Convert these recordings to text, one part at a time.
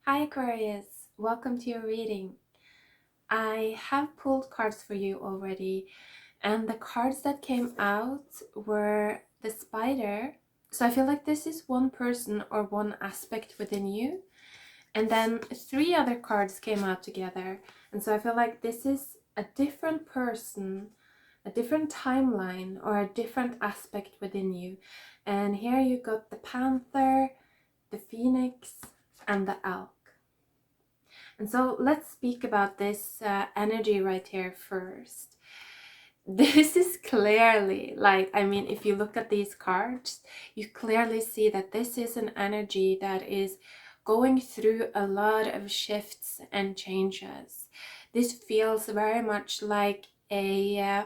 Hi Aquarius, welcome to your reading. I have pulled cards for you already, and the cards that came out were the spider. So I feel like this is one person or one aspect within you, and then three other cards came out together. And so I feel like this is a different person, a different timeline, or a different aspect within you. And here you got the panther, the phoenix, and the elk. And so let's speak about this energy right here first. This is clearly if you look at these cards, you clearly see that this is an energy that is going through a lot of shifts and changes. This feels very much like a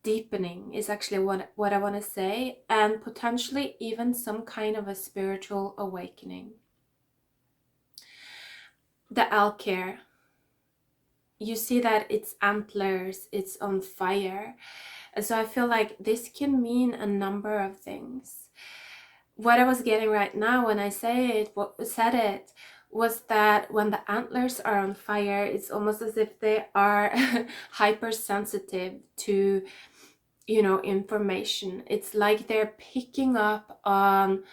deepening is actually what I want to say, and potentially even some kind of a spiritual awakening. The elk here, you see that its antlers, it's on fire. And so I feel like this can mean a number of things. What I was getting right now when I said it was that when the antlers are on fire, it's almost as if they are hypersensitive to, information. It's like they're picking up on,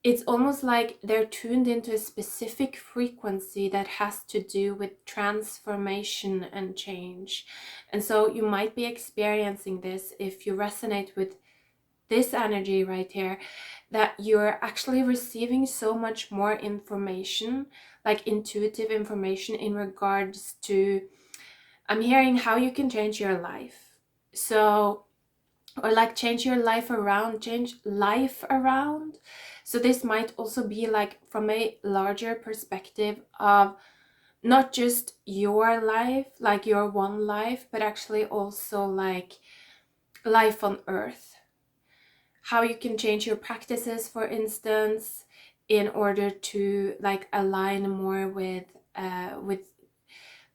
it's almost like they're tuned into a specific frequency that has to do with transformation and change. And so you might be experiencing this if you resonate with this energy right here, that you're actually receiving so much more information, like intuitive information in regards to, I'm hearing how you can change your life. So, or like change life around. So this might also be like from a larger perspective of not just your life, like your one life, but actually also like life on earth. How you can change your practices, for instance, in order to like align more with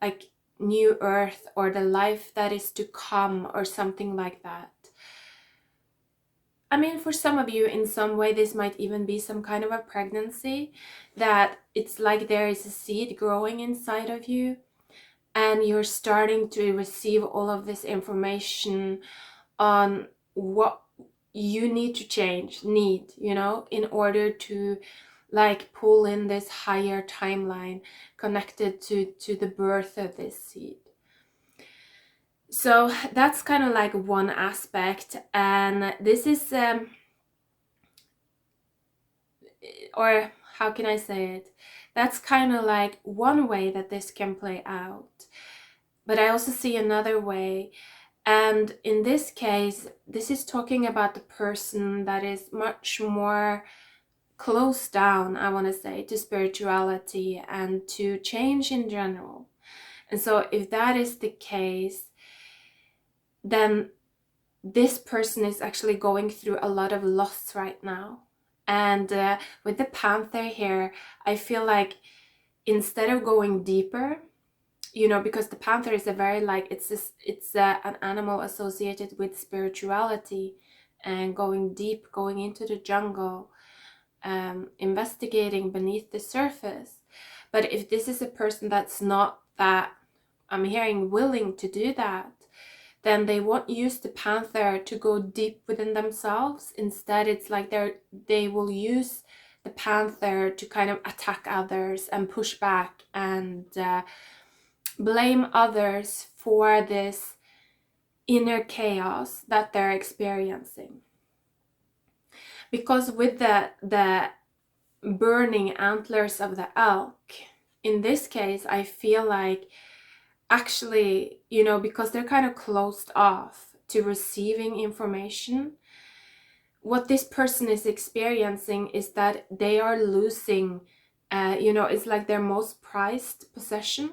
like new earth or the life that is to come or something like that. I mean, for some of you, in some way, this might even be some kind of a pregnancy, that it's like there is a seed growing inside of you and you're starting to receive all of this information on what you need to change, in order to like pull in this higher timeline connected to the birth of this seed. So that's kind of like one aspect, and this is or how can I say it? That's kind of like one way that this can play out. But I also see another way. And in this case, this is talking about the person that is much more closed down, I want to say, to spirituality and to change in general. And so if that is the case, then this person is actually going through a lot of loss right now. And with the panther here, I feel like instead of going deeper, because the panther is a very like it's an animal associated with spirituality and going deep, going into the jungle, investigating beneath the surface. But if this is a person that's not that, I'm hearing, willing to do that, then they won't use the panther to go deep within themselves. Instead, it's like they will use the panther to kind of attack others and push back and blame others for this inner chaos that they're experiencing. Because with the burning antlers of the elk, in this case, I feel like actually, because they're kind of closed off to receiving information, what this person is experiencing is that they are losing, it's like their most prized possession.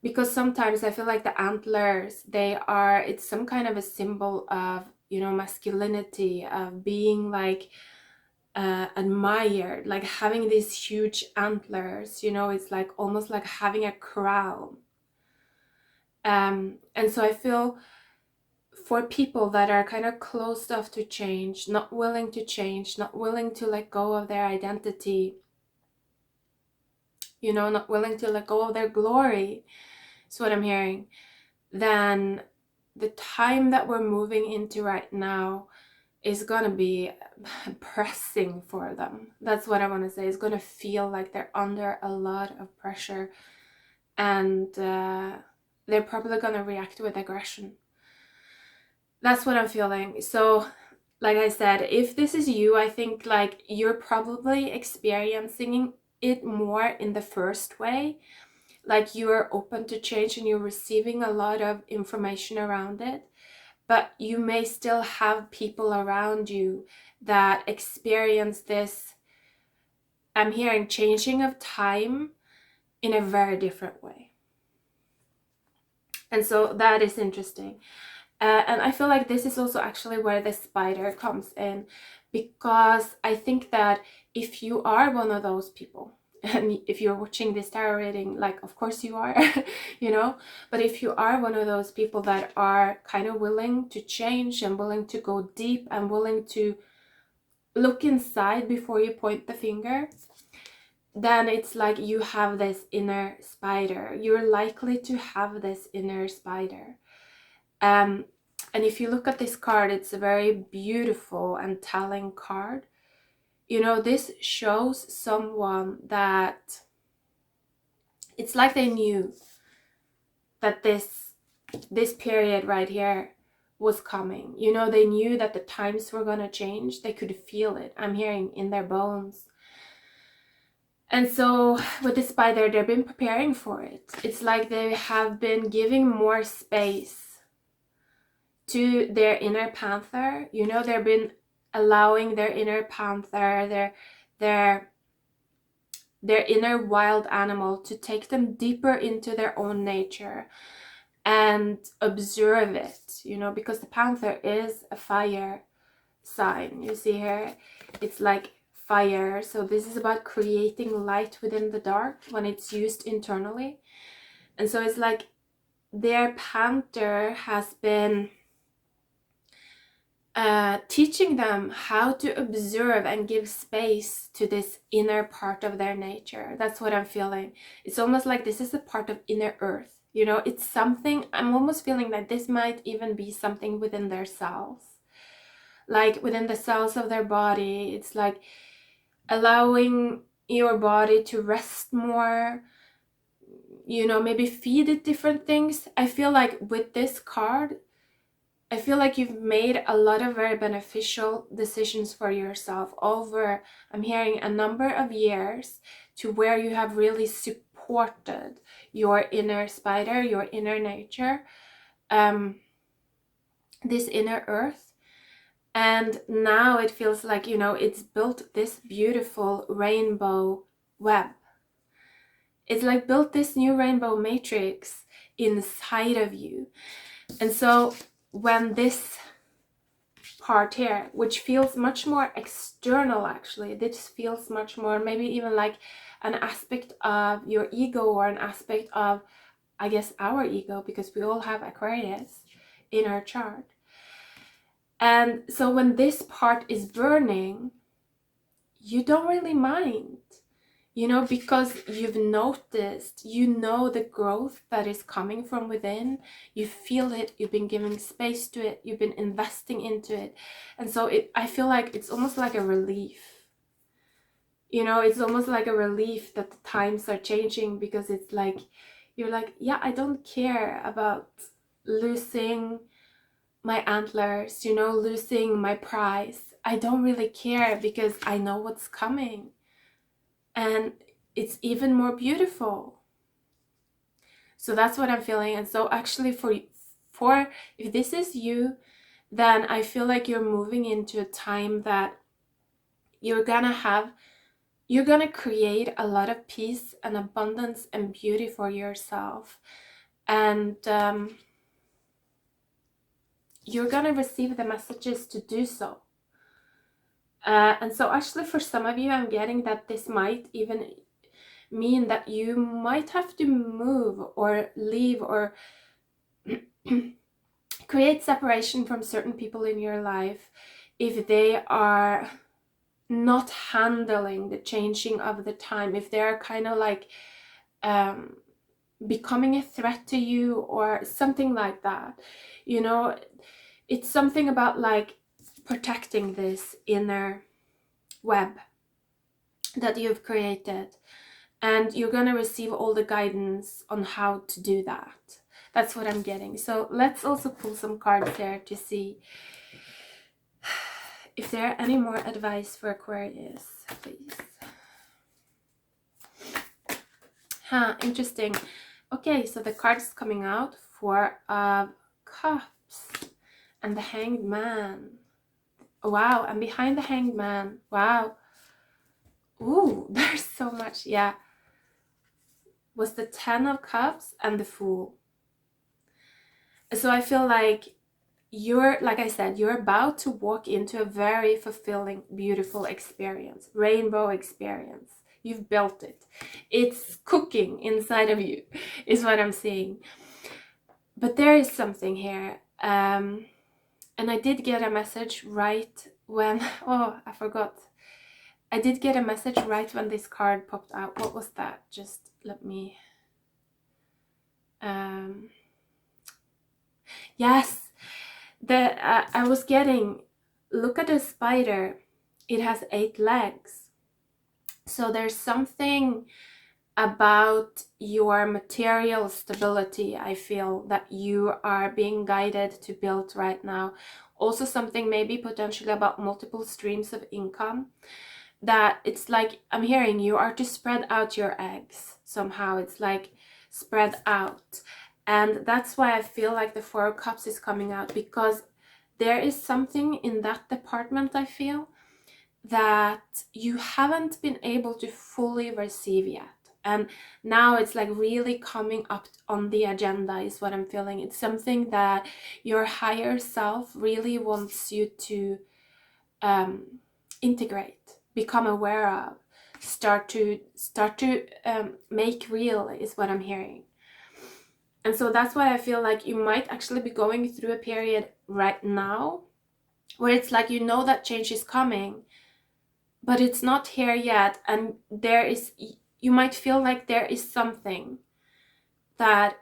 Because sometimes I feel like the antlers, it's some kind of a symbol of, masculinity, of being like admired, like having these huge antlers, it's like almost like having a crown. And so I feel for people that are kind of closed off to change, not willing to change, not willing to let go of their identity, you know, not willing to let go of their glory, is what I'm hearing, then the time that we're moving into right now is gonna be pressing for them. That's what I want to say. It's gonna feel like they're under a lot of pressure, and they're probably gonna react with aggression. That's what I'm feeling. So like I said, if this is you, I think like you're probably experiencing it more in the first way, like you are open to change and you're receiving a lot of information around it, but you may still have people around you that experience this, I'm hearing, changing of time in a very different way. And so that is interesting. And I feel like this is also actually where the spider comes in, because I think that if you are one of those people, and if you're watching this tarot reading, like, of course you are, you know, but if you are one of those people that are kind of willing to change and willing to go deep and willing to look inside before you point the finger, then it's like you have this inner spider. You're likely to have this inner spider. And if you look at this card, it's a very beautiful and telling card. You know, this shows someone that it's like they knew that this period right here was coming. You know, they knew that the times were gonna change. They could feel it. I'm hearing in their bones. And so with the spider, they've been preparing for it. It's like they have been giving more space to their inner panther. You know, they've been allowing their inner panther, their inner wild animal, to take them deeper into their own nature and observe it, you know, because the panther is a fire sign. You see here, it's like fire. So this is about creating light within the dark when it's used internally. And so it's like their panther has been teaching them how to observe and give space to this inner part of their nature. That's what I'm feeling. It's almost like this is a part of inner earth. You know, it's something, I'm almost feeling that this might even be something within their cells. Like within the cells of their body. It's like allowing your body to rest more, you know, maybe feed it different things. I feel like with this card, I feel like you've made a lot of very beneficial decisions for yourself over, I'm hearing, a number of years, to where you have really supported your inner spider, your inner nature, this inner earth. And now it feels like, you know, it's built this beautiful rainbow web. It's like built this new rainbow matrix inside of you. And so when this part here, which feels much more external, actually, this feels much more maybe even like an aspect of your ego, or an aspect of, I guess, our ego, because we all have Aquarius in our chart. And so when this part is burning, you don't really mind, you know, because you've noticed, you know, the growth that is coming from within. You feel it, you've been giving space to it, you've been investing into it. And so I feel like it's almost like a relief. You know, it's almost like a relief that the times are changing, because it's like, you're like, yeah, I don't care about losing my antlers, you know, losing my prize. I don't really care, because I know what's coming. And it's even more beautiful. So that's what I'm feeling. And so actually for if this is you, then I feel like you're moving into a time that you're gonna create a lot of peace and abundance and beauty for yourself. And you're gonna receive the messages to do so. And so actually for some of you, I'm getting that this might even mean that you might have to move or leave or create separation from certain people in your life if they are not handling the changing of the time, if they're kind of like becoming a threat to you or something like that. You know, it's something about like protecting this inner web that you've created, and you're going to receive all the guidance on how to do that. That's what I'm getting. So let's also pull some cards there to see if there are any more advice for Aquarius, please. Interesting. Okay, so the card's coming out, Four of Cups and the Hanged Man. Wow, and behind the Hanged Man, wow. Ooh, there's so much, yeah. Was the Ten of Cups and the Fool. So I feel like you're, like I said, you're about to walk into a very fulfilling, beautiful experience, rainbow experience. You've built it. It's cooking inside of you, is what I'm seeing. But there is something here. And I did get a message right when, oh, I forgot. I did get a message right when this card popped out. What was that? Just let me... yes. I was getting, look at the spider, it has 8 legs. So there's something about your material stability, I feel, that you are being guided to build right now. Also something maybe potentially about multiple streams of income, that it's like, I'm hearing you are to spread out your eggs somehow. It's like spread out. And that's why I feel like the Four of Cups is coming out, because there is something in that department, I feel, that you haven't been able to fully receive yet. And now it's like really coming up on the agenda, is what I'm feeling. It's something that your higher self really wants you to integrate, become aware of, start to make real, is what I'm hearing. And so that's why I feel like you might actually be going through a period right now where it's like, you know that change is coming, but it's not here yet. And there is, you might feel like there is something that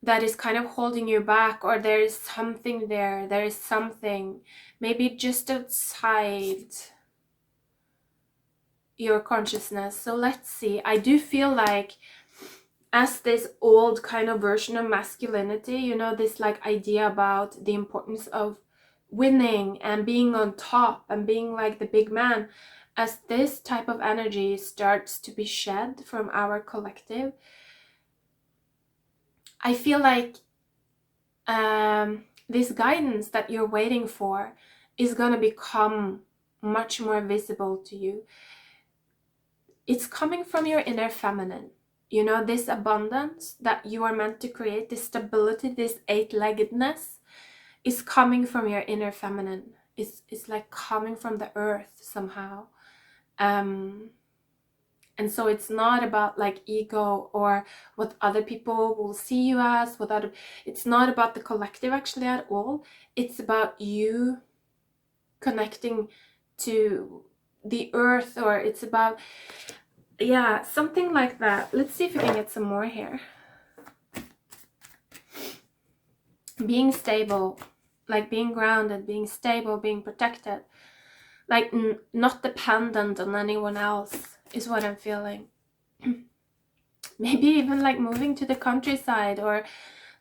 is kind of holding you back, or there is something there. There is something maybe just outside your consciousness. So let's see. I do feel like, as this old kind of version of masculinity, you know, this like idea about the importance of winning and being on top and being like the big man, as this type of energy starts to be shed from our collective, I feel like this guidance that you're waiting for is going to become much more visible to you. It's coming from your inner feminine. You know, this abundance that you are meant to create, this stability, this 8-leggedness is coming from your inner feminine. It's like coming from the earth somehow. And so it's not about like ego or what other people will see you as, it's not about the collective actually at all. It's about you connecting to the earth, or it's about, yeah, something like that. Let's see if we can get some more here. Being stable, like being grounded, being stable, being protected, like not dependent on anyone else, is what I'm feeling. Maybe even like moving to the countryside, or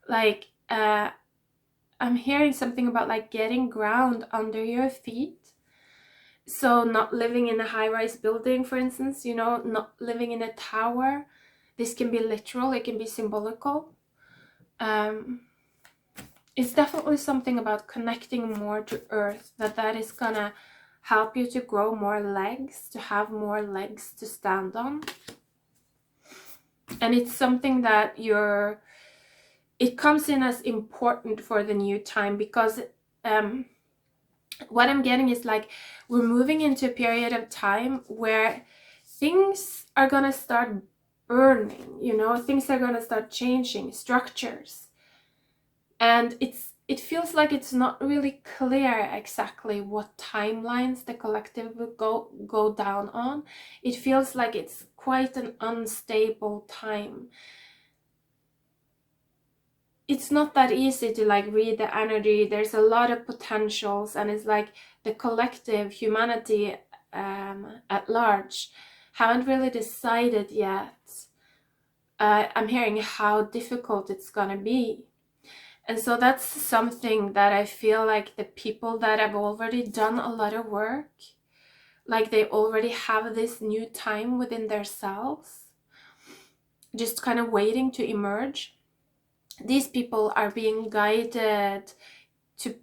like I'm hearing something about like getting ground under your feet. So not living in a high-rise building, for instance, you know, not living in a tower. This can be literal, it can be symbolical. It's definitely something about connecting more to earth, that is gonna help you to grow more legs, to have more legs to stand on. And it's something that it comes in as important for the new time, because what I'm getting is like, we're moving into a period of time where things are gonna start burning, you know, things are gonna start changing, structures. And it feels like it's not really clear exactly what timelines the collective will go down on. It feels like it's quite an unstable time. It's not that easy to like read the energy. There's a lot of potentials, and it's like the collective humanity at large haven't really decided yet. I'm hearing how difficult it's gonna be. And so that's something that I feel like the people that have already done a lot of work, like they already have this new time within themselves, just kind of waiting to emerge. These people are being guided to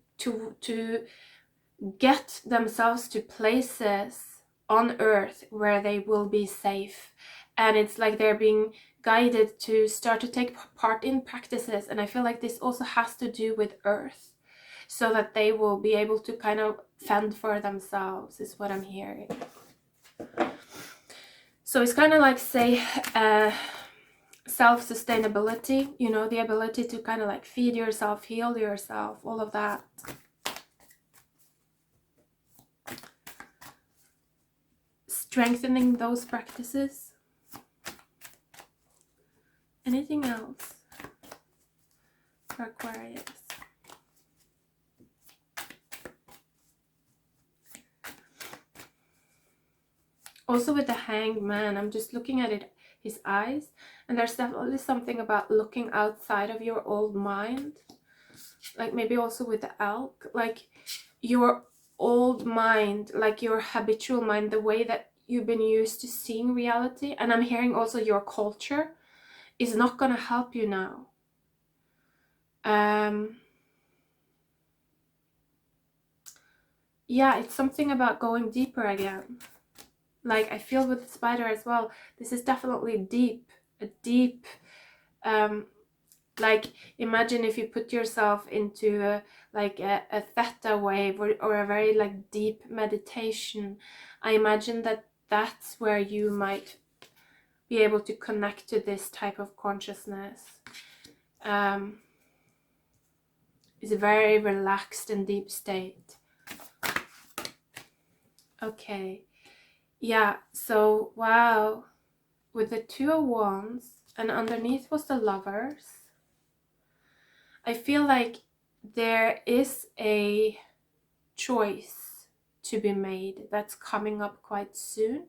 get themselves to places on earth where they will be safe. And it's like they're being guided to start to take part in practices, and I feel like this also has to do with earth, so that they will be able to kind of fend for themselves, is what I'm hearing. So it's kind of like, say, self-sustainability, you know, the ability to kind of like feed yourself, heal yourself, all of that. Strengthening those practices. Anything else for Aquarius? Also with the Hanged Man, I'm just looking at it, his eyes, and there's definitely something about looking outside of your old mind. Like maybe also with the elk, like your old mind, like your habitual mind, the way that you've been used to seeing reality. And I'm hearing also your culture is not going to help you now. Yeah, it's something about going deeper again. Like I feel with the spider as well, this is definitely deep, a deep, like imagine if you put yourself into a theta wave, or a very like deep meditation. I imagine that that's where you might be able to connect to this type of consciousness. It's a very relaxed and deep state. Okay, yeah, so wow, with the Two of Wands, and underneath was the Lovers. I feel like there is a choice to be made that's coming up quite soon.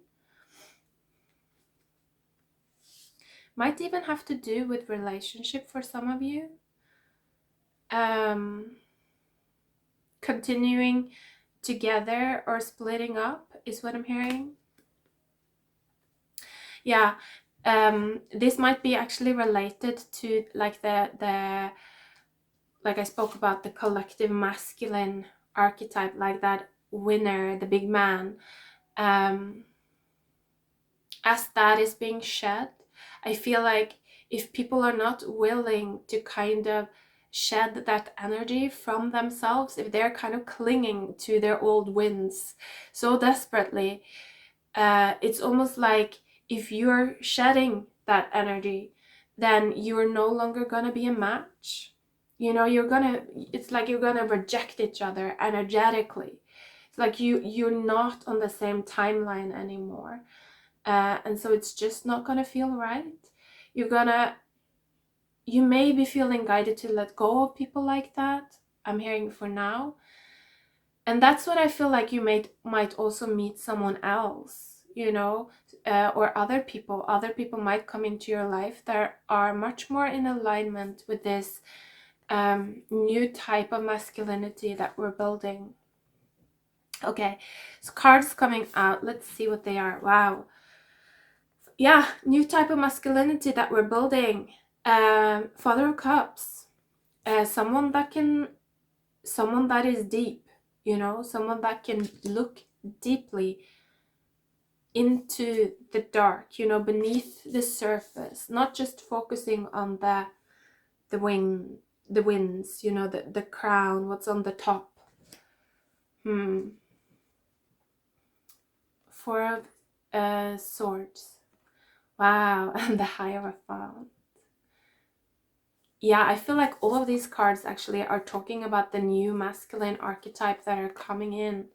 Might even have to do with relationship for some of you. Continuing together or splitting up is what I'm hearing. Yeah, this might be actually related to like the like I spoke about, the collective masculine archetype, like that winner, the big man. As that is being shed, I feel like if people are not willing to kind of shed that energy from themselves, if they're kind of clinging to their old winds so desperately, it's almost like if you're shedding that energy, then you're no longer gonna be a match. You know, it's like you're gonna reject each other energetically. It's like you're not on the same timeline anymore. And so it's just not gonna feel right. You may be feeling guided to let go of people like that, I'm hearing for now. And that's what I feel like you might also meet someone else, you know, or other people might come into your life that are much more in alignment with this new type of masculinity that we're building. Okay, so cards coming out, let's see what they are. Wow. Yeah, new type of masculinity that we're building. Father of Cups, someone that is deep, you know, someone that can look deeply into the dark, you know, beneath the surface, not just focusing on the winds, you know, the crown, what's on the top. Four of Swords. Wow, and the Hierophant. yeah, I feel like all of these cards actually are talking about the new masculine archetype that are coming in.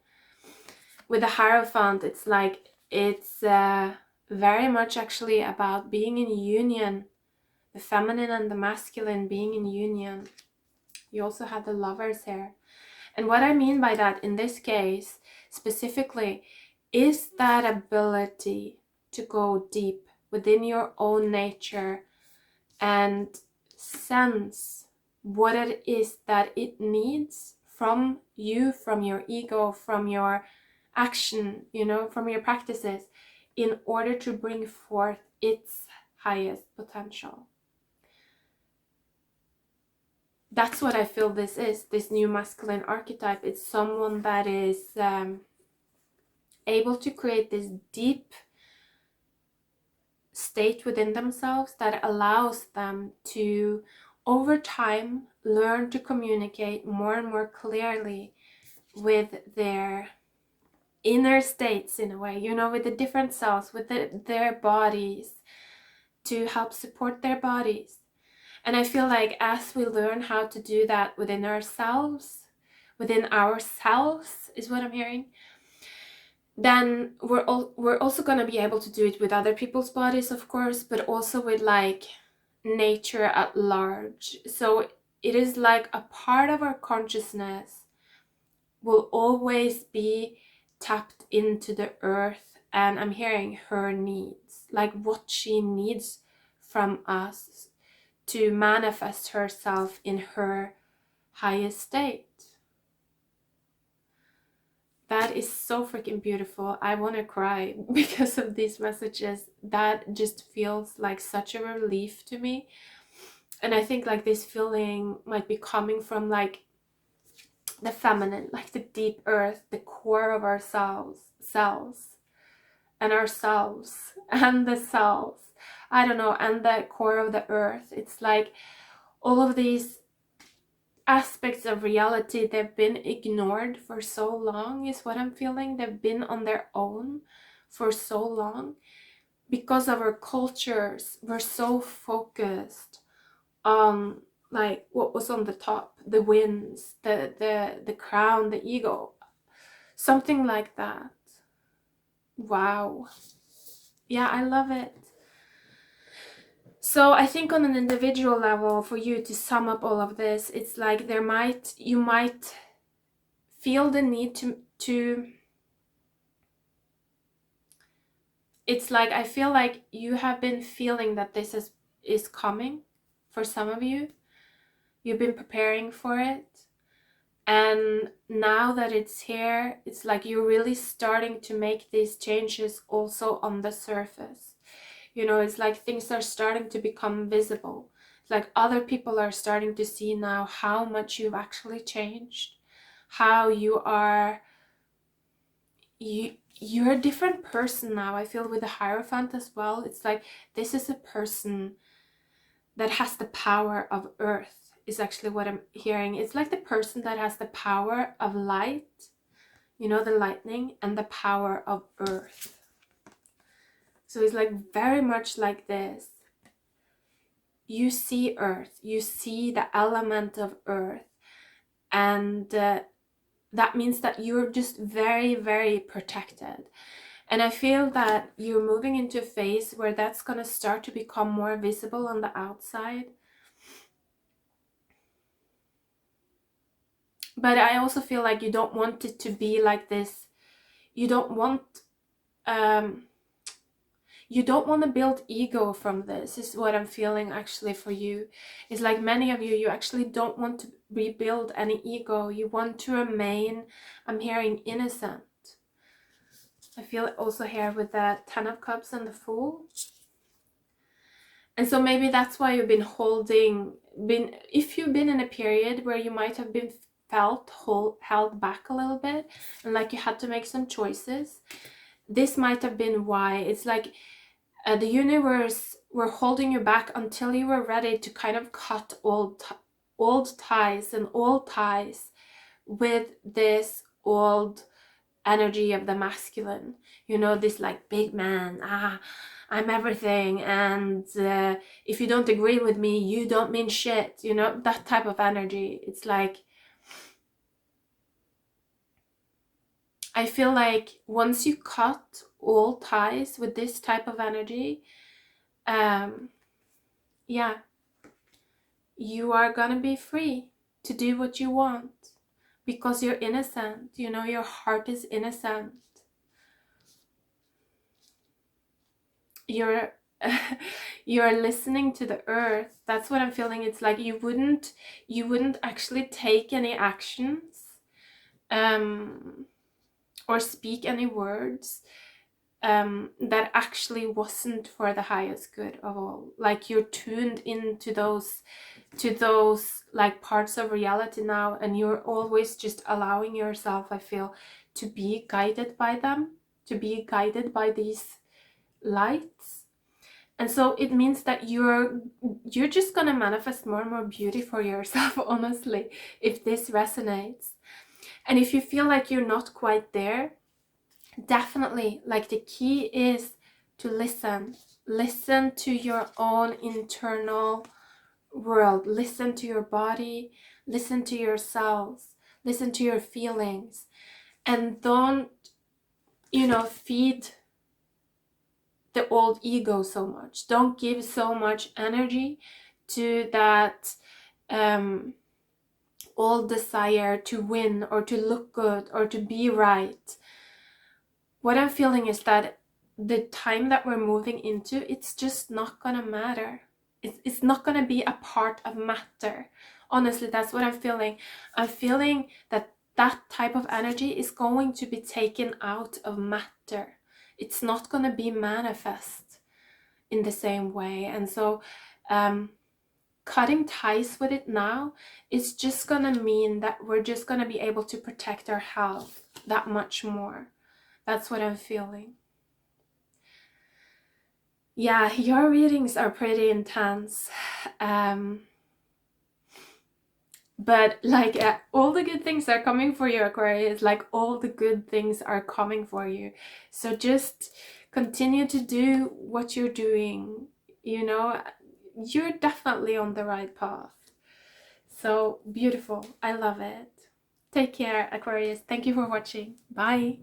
With the Hierophant, it's like, it's very much actually about being in union, the feminine and the masculine being in union. You also have the Lovers here. And what I mean by that in this case specifically is that ability to go deep within your own nature and sense what it is that it needs from you, from your ego, from your action, you know, from your practices, in order to bring forth its highest potential. That's what I feel this is, this new masculine archetype. It's someone that is able to create this deep state within themselves that allows them to, over time, learn to communicate more and more clearly with their inner states, in a way, you know, with the different selves, with their bodies, to help support their bodies. And I feel like as we learn how to do that within ourselves is what I'm hearing, then we're also going to be able to do it with other people's bodies, of course, but also with like nature at large. So it is like a part of our consciousness will always be tapped into the earth, and I'm hearing her needs, like what she needs from us to manifest herself in her highest state. That is so freaking beautiful. I want to cry because of these messages. That just feels like such a relief to me. And I think like this feeling might be coming from like the feminine, like the deep earth, the core of ourselves, and ourselves, and the selves. I don't know, and the core of the earth. It's like all of these aspects of reality, they've been ignored for so long, is what I'm feeling. They've been on their own for so long because of our cultures. We're so focused on like what was on the top, the winds, the crown, the ego, something like that. Wow. Yeah, I love it. So I think on an individual level, for you to sum up all of this, it's like you might feel the need to it's like, I feel like you have been feeling that this is coming for some of you. You've been preparing for it, and now that it's here, it's like you're really starting to make these changes also on the surface. You know, it's like things are starting to become visible. It's like other people are starting to see now how much you've actually changed, how you're a different person now. I feel with the Hierophant as well, it's like this is a person that has the power of earth, is actually what I'm hearing. It's like the person that has the power of light, you know, the lightning, and the power of earth. So it's like very much like this. You see earth, you see the element of earth, and that means that you're just very, very protected. And I feel that you're moving into a phase where that's going to start to become more visible on the outside. But I also feel like you don't want it to be like this. You don't want to build ego from this, is what I'm feeling actually for you. It's like many of you, you actually don't want to rebuild any ego. You want to remain, I'm hearing, innocent. I feel it also here with the Ten of Cups and the Fool. And so maybe that's why you've been if you've been in a period where you might have been held back a little bit, and like you had to make some choices, this might have been why. It's like the universe were holding you back until you were ready to kind of cut old ties with this old energy of the masculine, you know, this like big man, I'm everything, and if you don't agree with me, you don't mean shit, you know, that type of energy. It's like, I feel like once you cut all ties with this type of energy, yeah, you are gonna be free to do what you want because you're innocent, you know, your heart is innocent. You're you're listening to the earth. That's what I'm feeling. It's like you wouldn't actually take any actions or speak any words that actually wasn't for the highest good of all. Like you're tuned into those like parts of reality now, and you're always just allowing yourself, I feel, to be guided by them, to be guided by these lights. And so it means that you're just gonna manifest more and more beauty for yourself, honestly, if this resonates. And if you feel like you're not quite there, definitely, like, the key is to listen to your own internal world, listen to your body, listen to your cells, listen to your feelings, and don't, you know, feed the old ego so much. Don't give so much energy to that old desire to win or to look good or to be right. What I'm feeling is that the time that we're moving into, it's just not gonna matter. It's not gonna be a part of matter. Honestly, that's what I'm feeling. I'm feeling that that type of energy is going to be taken out of matter. It's not gonna be manifest in the same way. And so cutting ties with it now is just gonna mean that we're just gonna be able to protect our health that much more. That's what I'm feeling. Yeah, your readings are pretty intense. But like all the good things are coming for you, Aquarius. Like all the good things are coming for you. So just continue to do what you're doing. You know, you're definitely on the right path. So beautiful. I love it. Take care, Aquarius. Thank you for watching. Bye.